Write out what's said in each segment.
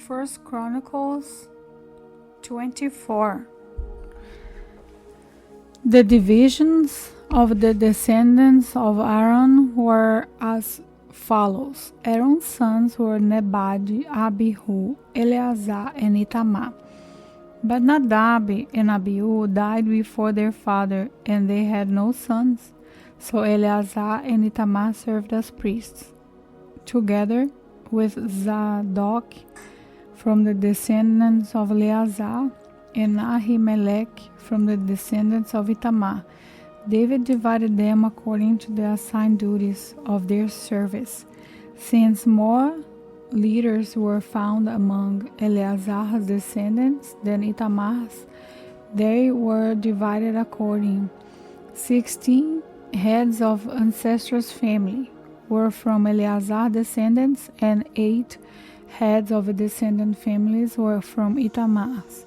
First Chronicles 24. The divisions of the descendants of Aaron were as follows. Aaron's sons were Nebad, Abihu, Eleazar, and Itamar. But Nadab and Abihu died before their father, and they had no sons. So Eleazar and Itamar served as priests, together with Zadok from the descendants of Eleazar, and Ahimelech from the descendants of Itamar. David divided them according to the assigned duties of their service. Since more leaders were found among Eleazar's descendants than Itamar's, they were divided according. 16 heads of ancestors' family were from Eleazar's descendants, and 8 heads of descendant families were from Itamar's.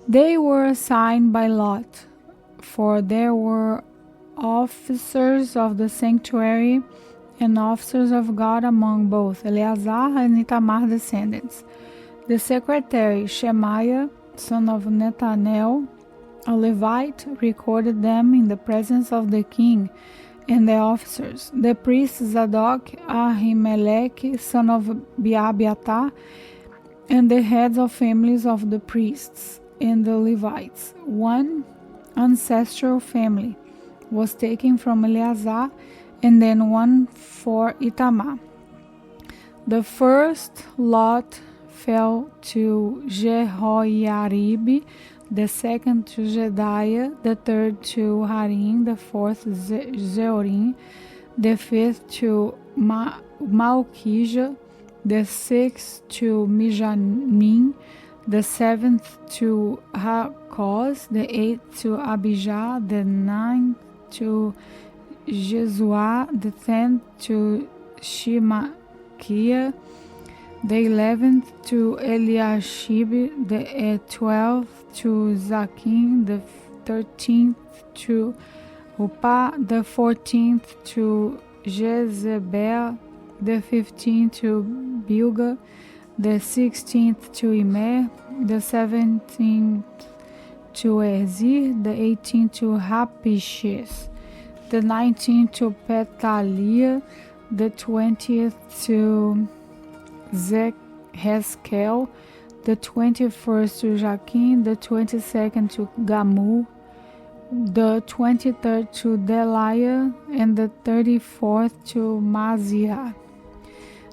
They were assigned by lot, for there were officers of the sanctuary and officers of God among both Eleazar and Itamar's descendants. The secretary Shemaiah, son of Nethanel, a Levite, recorded them in the presence of the king and the officers. The priest Zadok, Ahimelech, son of Abiathar, and the heads of families of the priests and the Levites. One ancestral family was taken from Eleazar, and then one for Itamar. The first lot fell to Jehoiarib, the second to Jedaiah, the third to Harim, the fourth Zeorim, the fifth to Malchijah, the sixth to Mijamin, the seventh to Hakos, the eighth to Abijah, the ninth to Jesua, the 10th to Shimakiah, the 11th to Eliashib, the 12th to Zakim, the 13th to Upa, the 14th to Jezebel, the 15th to Bilga, the 16th to Imer, the 17th to Ezir, the 18th to Hapishes, the 19th to Petaliah, the 20th to Hezkel, the 21st to Jaquim, the 22nd to Gamul, the 23rd to Deliah, and the 34th to Maziah.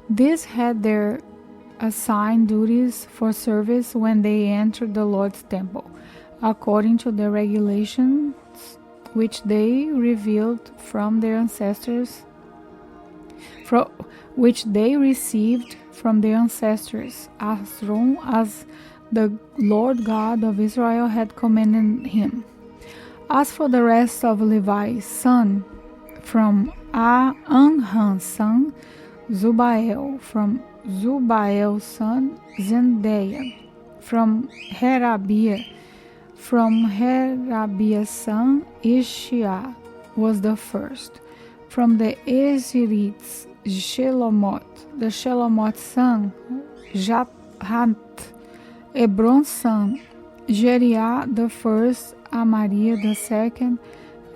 These had their assigned duties for service when they entered the Lord's temple, according to the regulations which they revealed from their ancestors, which they received from their ancestors, as long as the Lord God of Israel had commanded him. As for the rest of Levi's son, from Anhan's son, Zubael, from Zubael's son, Zendaiah, from Herabiah, from Herabiah's son, Ishia was the first. From the Ezirites, Shelomot, the Shelomot's son, Jahat, Hebron's son, Jeriah the first, Amariah the second,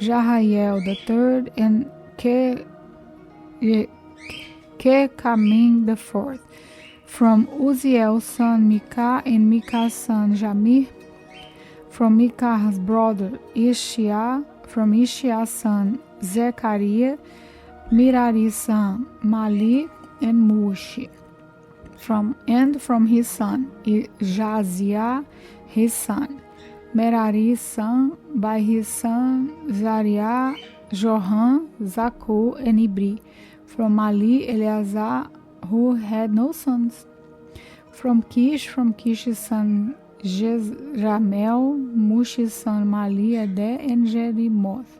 Jahael the third, and Kecamim the fourth. From Uziel's son, Micah, and Micah's son, Jamir. From Micah's brother, Ishiah. From Ishiah's son, Zechariah, Mirari's son, Mali, and Mushi. From his son, Jaziah, his son, Merari's son, by his son, Zariah, Johan, Zaku, and Ibri. From Mali, Eleazar, who had no sons. From Kish's son, Jezramel, Mushi's son, Mali, Eder, and Jerimoth.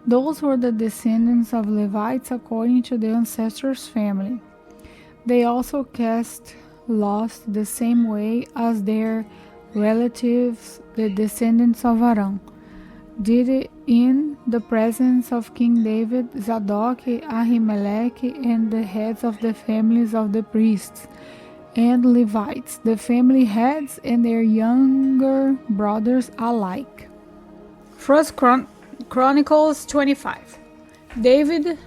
Those were the descendants of Levites according to their ancestors' family. They also cast lots the same way as their relatives, the descendants of Aaron, did it in the presence of King David, Zadok, Ahimelech, and the heads of the families of the priests, and Levites, the family heads and their younger brothers alike. First Chronicles 25. David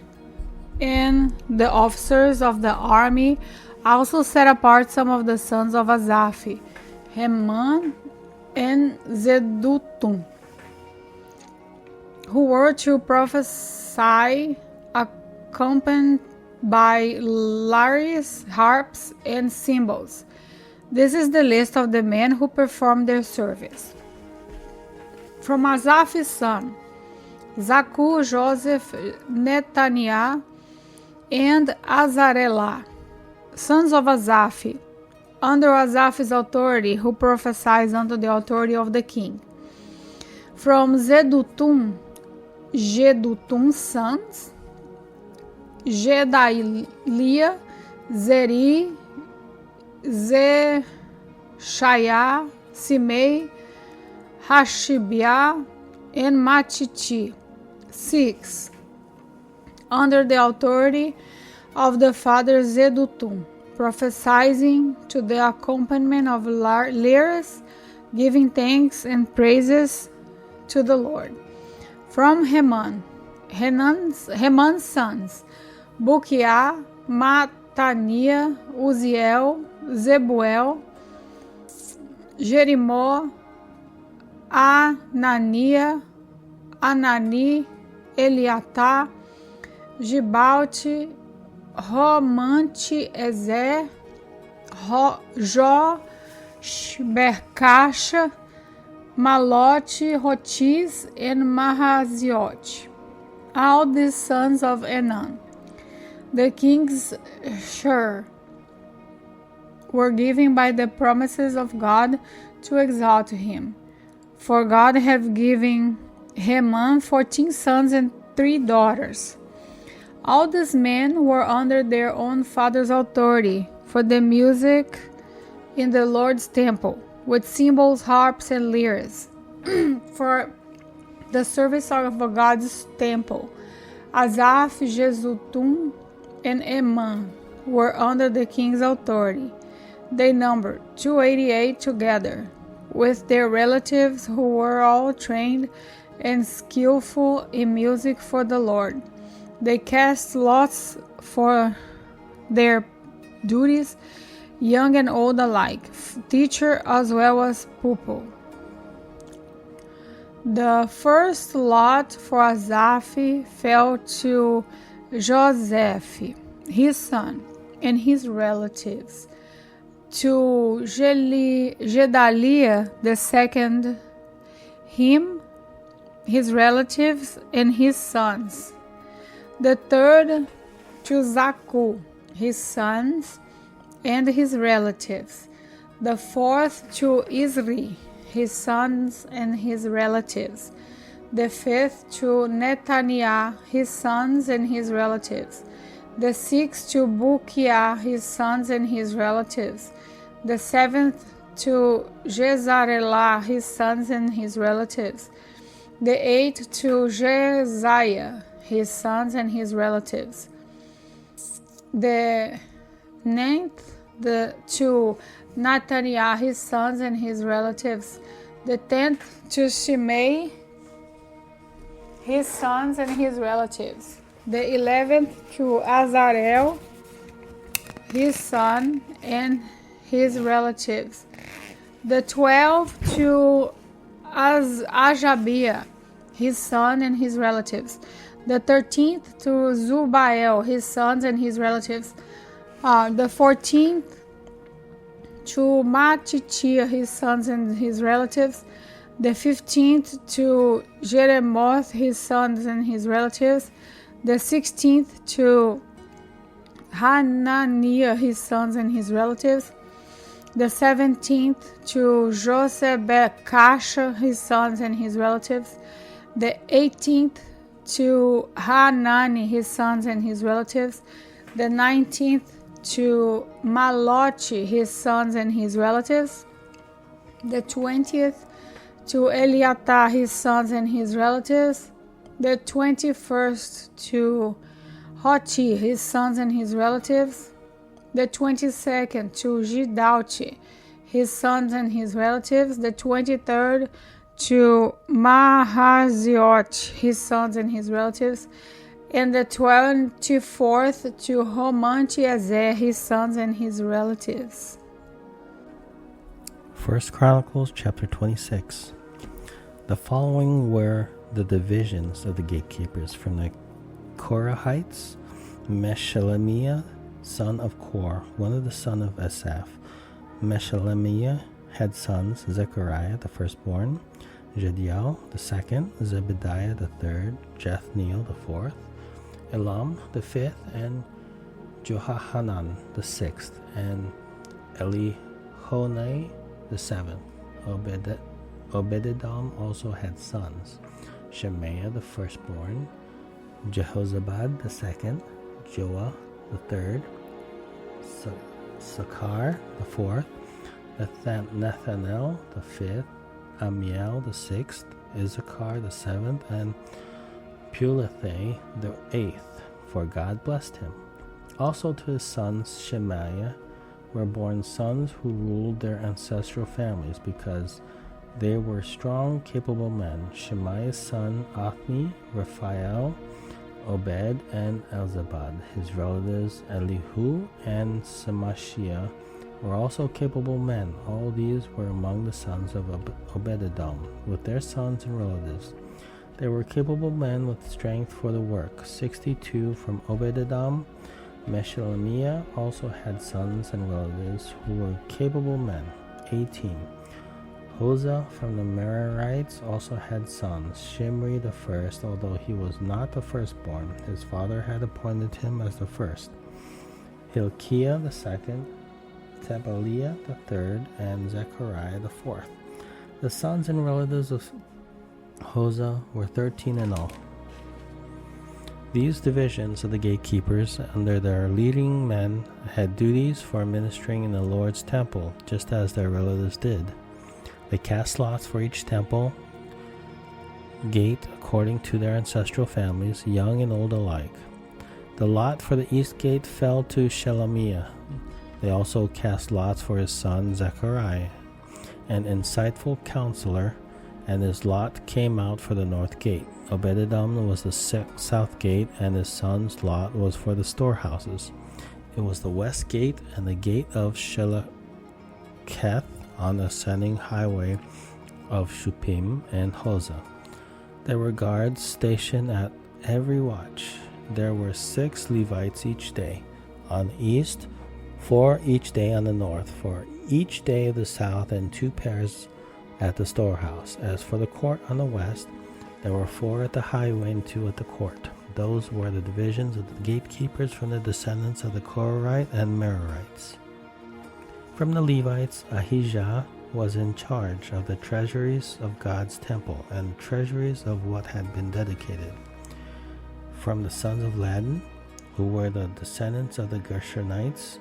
and the officers of the army also set apart some of the sons of Asaph, Heman and Zedutum, who were to prophesy, accompanied by lyres, harps, and cymbals. This is the list of the men who performed their service. From Asaph's son, Zakur, Joseph, Netaniah, and Azarellah, sons of Asaph, under Asaph's authority, who prophesied under the authority of the king. From Jedutum's sons, Gedaliah, Zeri, Zeshaiah, Simei, Hashibiah, and Matiti, 6, under the authority of the father Zedutum, prophesying to the accompaniment of lyres, giving thanks and praises to the Lord. From Heman's sons, Bukiah, Mataniah, Uziel, Zebuel, Jerimoth, Ananiah, Anani, Eliatá, Gibalte, Romante, Ezer, Bercacha, Malote, Rotis, and Mahaziot, all the sons of Enan. The king's share were given by the promises of God to exalt him. For God had given Heman 14 sons and 3 daughters. All these men were under their own father's authority for the music in the Lord's temple, with cymbals, harps, and lyres, for the service of God's temple. Asaph, Jedutum, and Heman were under the king's authority. They numbered 288 together, with their relatives who were all trained and skillful in music for the Lord. They cast lots for their duties, young and old alike, teacher as well as pupil. The first lot for Asaph fell to Joseph, his son, and his relatives, to Gedaliah the second, him, his relatives, and his sons. The third to Zakur, his sons, and his relatives. The fourth to Isri, his sons and his relatives. The fifth to Netaniah, his sons and his relatives. The sixth to Bukiah, his sons and his relatives. The seventh to Jezarellah, his sons and his relatives. The eighth to Jeziah, his sons and his relatives. The ninth to Netaniah, his sons and his relatives. The 10th to Shimei, his sons and his relatives. The 11th to Azarel, his son and his relatives. The 12th to Ajabiah, his son and his relatives. The 13th to Zubael, his sons and his relatives. The 14th to Matitiah, his sons and his relatives. The 15th to Jeremoth, his sons and his relatives. The 16th to Hananiah, his sons and his relatives. The 17th to Josebekasha, his sons and his relatives. The 18th to Hanani, his sons and his relatives. The 19th to Malochi, his sons and his relatives. The 20th to Eliatah, his sons and his relatives. The 21st to Hoti, his sons and his relatives. The 22nd to Gidalti, his sons and his relatives. The 23rd to Mahaziot, his sons and his relatives. And the 24th to Romantiezer, his sons and his relatives. 1 Chronicles chapter 26. The following were the divisions of the gatekeepers from the Korahites: Meshelemiah, son of Kor, one of the sons of Asaph. Meshelemiah had sons: Zechariah, the firstborn; Jediel, the second; Zebediah, the third; Jethniel, the fourth; Elam, the fifth; and Johanan, the sixth; and Elihonai, the seventh. Obededom also had sons: Shemaiah, the firstborn; Jehozabad, the second; Joah, the third; Sakar, the fourth; Nethanel, the fifth; Amiel, the sixth; Issachar, the seventh; and Pulethai, the eighth, for God blessed him. Also to his sons Shemaiah were born sons who ruled their ancestral families, because they were strong, capable men. Shemaiah's son Othni, Raphael, Obed, and Elzabad. His relatives Elihu and Semashiah were also capable men. All these were among the sons of Obededom, with their sons and relatives. They were capable men with strength for the work. 62 from Obededom. Meshelemiah also had sons and relatives who were capable men. 18. Hosea from the Merarites also had sons. Shimri the first, although he was not the firstborn, his father had appointed him as the first. Hilkiah the second, Tabaliah the third, and Zechariah the fourth. The sons and relatives of Hosea were 13 in all. These divisions of the gatekeepers, under their leading men, had duties for ministering in the Lord's temple, just as their relatives did. They cast lots for each temple gate according to their ancestral families, young and old alike. The lot for the east gate fell to Shelemiah. They also cast lots for his son Zechariah, an insightful counselor, and his lot came out for the north gate. Obededom was the south gate, and his son's lot was for the storehouses. It was the west gate and the gate of Sheleketh on the ascending highway of Shupim and Hosea. There were guards stationed at every watch. There were 6 Levites each day on the east, 4 each day on the north, for each day of the south, and 2 pairs at the storehouse. As for the court on the west, there were 4 at the highway and 2 at the court. Those were the divisions of the gatekeepers from the descendants of the Korahite and Merarites. From the Levites, Ahijah was in charge of the treasuries of God's temple and treasuries of what had been dedicated. From the sons of Ladan, who were the descendants of the Gershonites,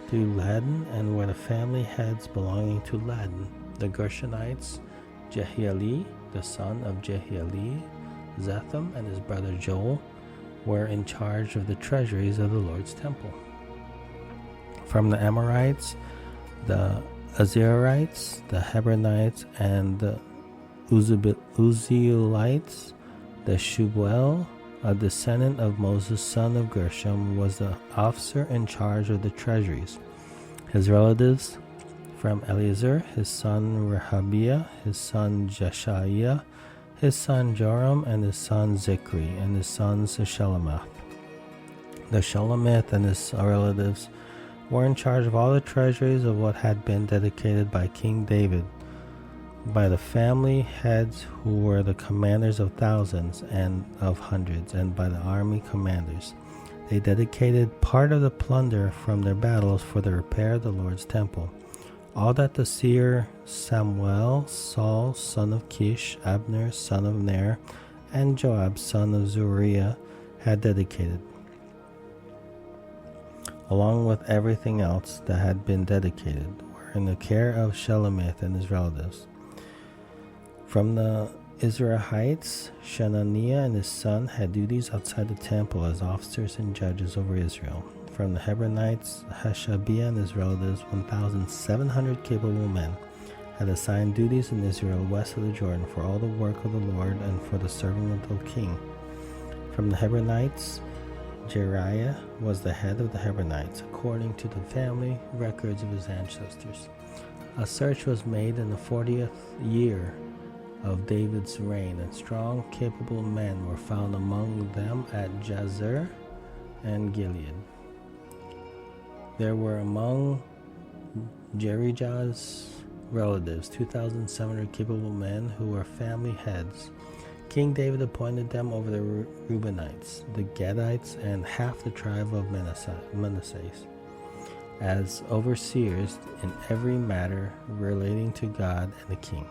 to Ladan, and were the family heads belonging to Ladan. The Gershonites, Jehieli, the son of Jehieli, Zetham, and his brother Joel, were in charge of the treasuries of the Lord's temple. From the Amorites, the Azarites, the Hebronites, and the Uzzielites, the Shubuel, a descendant of Moses, son of Gershom, was the officer in charge of the treasuries. His relatives: from Eliezer, his son Rehabiah, his son Jeshaiah, his son Joram, and his son Zikri, and his sons Shelomith. The Shelomith and his relatives were in charge of all the treasuries of what had been dedicated by King David, by the family heads who were the commanders of thousands and of hundreds, and by the army commanders. They dedicated part of the plunder from their battles for the repair of the Lord's temple. All that the seer Samuel, Saul, son of Kish, Abner, son of Ner, and Joab, son of Zeruiah, had dedicated, along with everything else that had been dedicated, were in the care of Shelomith and his relatives. From the Israelites, Shenaniah and his son had duties outside the temple as officers and judges over Israel. From the Hebronites, Hashabiah and his relatives, 1,700 capable men, had assigned duties in Israel west of the Jordan for all the work of the Lord and for the serving of the king. From the Hebronites, Jeriah was the head of the Hebronites, according to the family records of his ancestors. A search was made in the 40th year of David's reign, and strong, capable men were found among them at Jazer and Gilead. There were among Jerijah's relatives 2,700 capable men who were family heads. King David appointed them over the Reubenites, the Gadites, and half the tribe of Manasseh as overseers in every matter relating to God and the king.